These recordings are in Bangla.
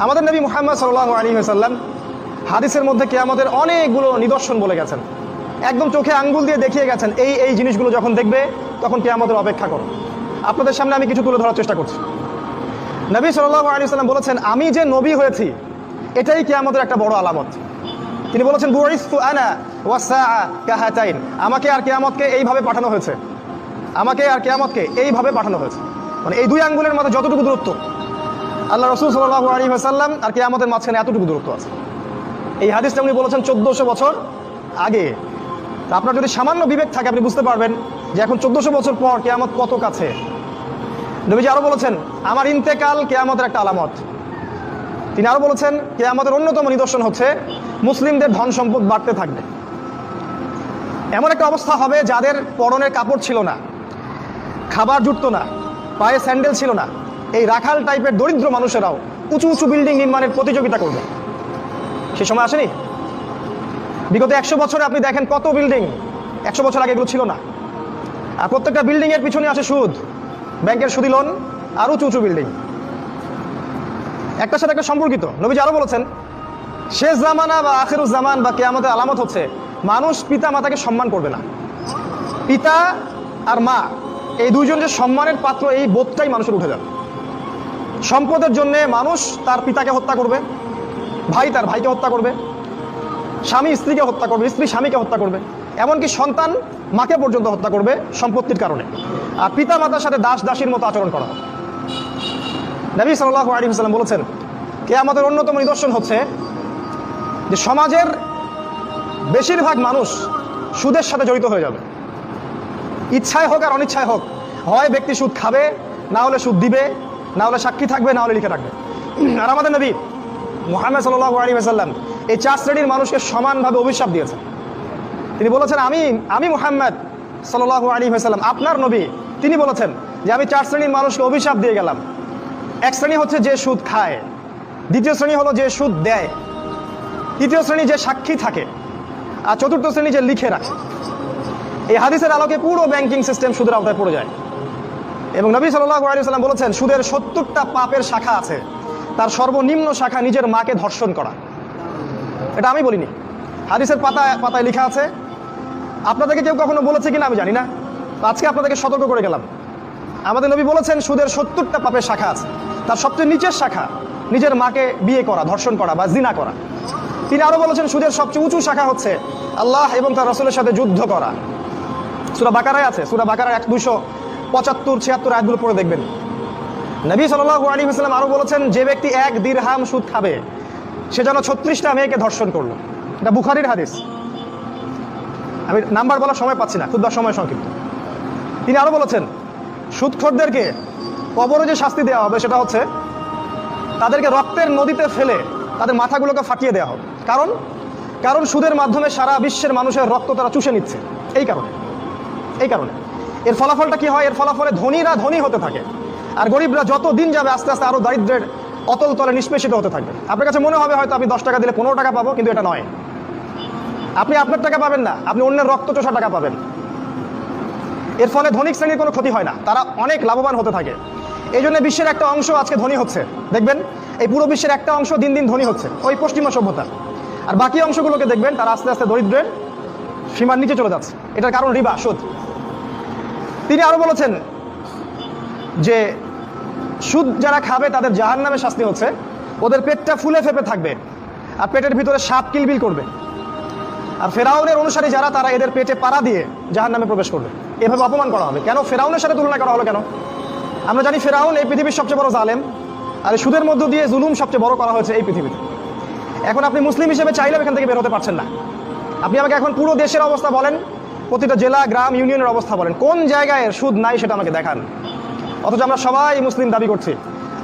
আমাদের নবী মুহাম্মদ সাল্লাল্লাহু আলাইহি ওয়াসাল্লাম হাদিসের মধ্যে কিয়ামতের অনেকগুলো নিদর্শন বলে গেছেন, একদম চোখে আঙ্গুল দিয়ে দেখিয়ে গেছেন এই এই জিনিসগুলো যখন দেখবে তখন কিয়ামতের অপেক্ষা করো। আপনাদের সামনে আমি কিছু তুলে ধরার চেষ্টা করছি। নবী সাল্লাল্লাহু আলাইহি ওয়াসাল্লাম বলেছেন, আমি যে নবী হয়েছি এটাই কিয়ামতের একটা বড় আলামত। তিনি বলেছেন, বুইসতু আনা ওয়াসসাআ কাহাতাইন, আমাকে আর কিয়ামতকে এইভাবে পাঠানো হয়েছে, আমাকে আর কিয়ামতকে এইভাবে পাঠানো হয়েছে। মানে এই দুই আঙ্গুলের মধ্যে যতটুকু দূরত্ব, আল্লাহ রাসূল সাল্লাল্লাহু আলাইহি ওয়াসাল্লাম আর কিয়ামতের মাঝখানে এতটুকু দূরত্ব আছে। এই হাদিসটা উনি বলেছেন 1400 বছর আগে। আপনার যদি সামান্য বিবেক থাকে আপনি বুঝতে পারবেন যে এখন 1400 বছর পর কিয়ামত কত কাছে। নবীজি আরো বলেছেন, আমার ইন্তেকাল কিয়ামতের একটা আলামত। তিনি আরো বলেছেন, কিয়ামতের অন্যতম নিদর্শন হচ্ছে মুসলিমদের ধন সম্পদ বাড়তে থাকবে। এমন একটা অবস্থা হবে যাদের পরনের কাপড় ছিল না, খাবার জুটতো না, পায়ে স্যান্ডেল ছিল না, এই রাখাল টাইপের দরিদ্র মানুষেরাও উঁচু উঁচু বিল্ডিং নির্মাণের প্রতিযোগিতা করবে। সে সময় আসেনি? বিগত 100 বছরে আপনি দেখেন কত বিল্ডিং, 100 বছর আগে এগুলো ছিল না। আর প্রত্যেকটা বিল্ডিং এর পিছনে আছে সুদ, ব্যাংকের সুদি লোন আর উঁচু উঁচু বিল্ডিং, একটার সাথে একটা সম্পর্কিত। নবীজি আরো বলেছেন, শেষ জামানা বা আখিরুজ জামান বা কিয়ামতের আলামত হচ্ছে মানুষ পিতা মাতাকে সম্মান করবে না। পিতা আর মা এই দুইজন যে সম্মানের পাত্র, এই বোধটাই মানুষের উঠে যাবে। সম্পদের জন্য মানুষ তার পিতাকে হত্যা করবে, ভাই তার ভাইকে হত্যা করবে, স্বামী স্ত্রীকে হত্যা করবে, স্ত্রী স্বামীকে হত্যা করবে, এমনকি সন্তান মাকে পর্যন্ত হত্যা করবে সম্পত্তির কারণে। আর পিতা মাতার সাথে দাস দাসীর মতো আচরণ করা হবে। নবী সাল্লাল্লাহু আলাইহি ওয়াসাল্লাম বলেছেন, কিয়ামতের অন্যতম নিদর্শন হচ্ছে যে সমাজের বেশিরভাগ মানুষ সুদের সাথে জড়িত হয়ে যাবে। ইচ্ছায় হোক আর অনিচ্ছায় হোক, হয় ব্যক্তি সুদ খাবে, না হলে সুদ দিবে, না হলে সাক্ষী থাকবে, না হলে লিখে রাখবে। আর আমাদের নবী মুহাম্মদ সাল্লাল্লাহু আলাইহি ওয়াসাল্লাম এই 4 শ্রেণীর মানুষকে সমানভাবে অভিশাপ দিয়েছেন। তিনি বলেছেন, আমি মুহাম্মদ সাল্লাল্লাহু আলাইহি ওয়াসাল্লাম আপনার নবী, তিনি বলেছেন যে আমি 4 শ্রেণীর মানুষকে অভিশাপ দিয়ে গেলাম। এক শ্রেণী হচ্ছে যে সুদ খায়, দ্বিতীয় শ্রেণী হলো যে সুদ দেয়, তৃতীয় শ্রেণী যে সাক্ষী থাকে, আর চতুর্থ শ্রেণী যে লিখে রাখে। এই হাদিসের আলোকে পুরো ব্যাংকিং সিস্টেম সুদের আওতায় পড়ে যায়। এবং নবী সাল্লাল্লাহু আলাইহি ওয়াসাল্লাম বলেছেন, সুদের 70টা পাপের শাখা আছে, তার সর্বনিম্ন শাখা নিজের মাকে ধর্ষণ করা। এটা আমি বলিনি, হাদিসের পাতায় পাতায় লেখা আছে। আপনাদেরকে কেউ কখনো বলেছে কিনা আমি জানি না, আজকে আপনাদেরকে সতর্ক করে গেলাম। আমাদের নবী বলেছেন সুদের 70টা পাপের শাখা আছে, তার সবচেয়ে নিচের শাখা নিজের মাকে বিয়ে করা, ধর্ষণ করা বা জিনা করা। তিনি আরো বলেছেন সুদের সবচেয়ে উঁচু শাখা হচ্ছে আল্লাহ এবং তার রাসূলের সাথে যুদ্ধ করা। সূরা বাকারায় আছে, সূরা বাকারার 275-76 আয়াতগুলো পড়ে দেখবেন। নবী সাল্লাল্লাহু আলাইহি ওয়াসাল্লাম আরো বলেছেন, যে ব্যক্তি 1 দিরহাম সুদ খাবে সে যেন 36টা মেয়েকে ধর্ষণ করলো। এটা বুখারীর হাদিস। আমি নাম্বার বলার সময় পাচ্ছি না, খুব সময় সংক্ষিপ্ত। তিনি আরো বলেছেন, সুদখোরদেরকে কবরে যে শাস্তি দেওয়া হবে সেটা হচ্ছে তাদেরকে রক্তের নদীতে ফেলে তাদের মাথাগুলোকে ফাটিয়ে দেওয়া হবে। কারণ সুদের মাধ্যমে সারা বিশ্বের মানুষের রক্ত তারা চুষে নিচ্ছে। এই কারণে এর ফলাফলটা কি হয়? এর ফলাফলে ধনীরা ধনী হতে থাকে, আর গরিবরা যত দিন যাবে আস্তে আস্তে আরো দারিদ্র্যের অতল তলে নিষ্পেষিত হতে থাকবে। আপনার কাছে মনে হবে হয়তো আমি 10 টাকা দিলে 15 টাকা পাবো, কিন্তু এটা নয়। আপনি আপনার টাকা পাবেন না, আপনি অন্যের রক্ত চোষা টাকা পাবেন। এর ফলে ধনিক শ্রেণীর কোনো ক্ষতি হয় না, তারা অনেক লাভবান হতে থাকে। এই জন্য বিশ্বের একটা অংশ আজকে ধনী হচ্ছে। দেখবেন এই পুরো বিশ্বের একটা অংশ দিন দিন ধনী হচ্ছে, ওই পশ্চিমা সভ্যতা। আর বাকি অংশগুলোকে দেখবেন তারা আস্তে আস্তে দরিদ্রের সীমার নিচে চলে যাচ্ছে। এটার কারণ রিবা, সুদ। তিনি আরো বলেছেন যে সুদ যারা খাবে তাদের জাহান্নামে শাস্তি হচ্ছে ওদের পেটটা ফুলে ফেপে থাকবে, আর পেটের ভিতরে সাপ কিলবিল করবে। আর ফেরাউনের অনুসারী যারা, তারা এদের পেটে পাড়া দিয়ে জাহান্নামে প্রবেশ করবে। এভাবে অপমান করা হবে। কেন ফেরাউনের সাথে তুলনা করা হলো কেন? আমরা জানি ফেরাউন এই পৃথিবীর সবচেয়ে বড় জালেম, আর সুদের মধ্য দিয়ে জুলুম সবচেয়ে বড় করা হয়েছে এই পৃথিবীতে। এখন আপনি মুসলিম হিসেবে চাইলেও এখান থেকে বের হতে পারছেন না। আপনি আমাকে এখন পুরো দেশের অবস্থা বলেন, প্রতিটা জেলা, গ্রাম, ইউনিয়নের অবস্থা বলেন, কোন জায়গায় সুদ নাই সেটা আমাকে দেখান। অথচ আমরা সবাই মুসলিম দাবি করছি।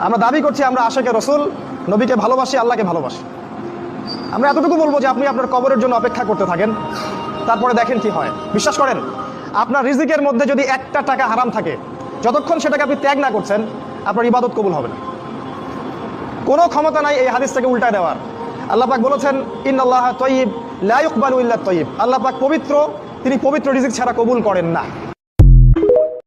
আমরা দাবি করছি আমরা আশিকে রাসূল, নবীকে ভালোবাসি, আল্লাহকে ভালোবাসি। আমরা এতটুকু বলবো যে আপনি আপনার কবরের জন্য অপেক্ষা করতে থাকেন, তারপরে দেখেন কি হয়। বিশ্বাস করেন, আপনার রিজিকের মধ্যে যদি 1টা টাকা হারাম থাকে, যতক্ষণ সেটাকে আপনি ত্যাগ না করছেন আপনার ইবাদত কবুল হবে না। কোনো ক্ষমতা নাই এই হাদিসটাকে উল্টায় দেওয়ার। আল্লাহ পাক বলেছেন, ইন্নাল্লাহা তাইয়্যিব লা ইকবালু ইল্লা তাইয়্যিব। আল্লাহ পাক পবিত্র, তিনি পবিত্র রিজিক ছাড়া কবুল করেন না।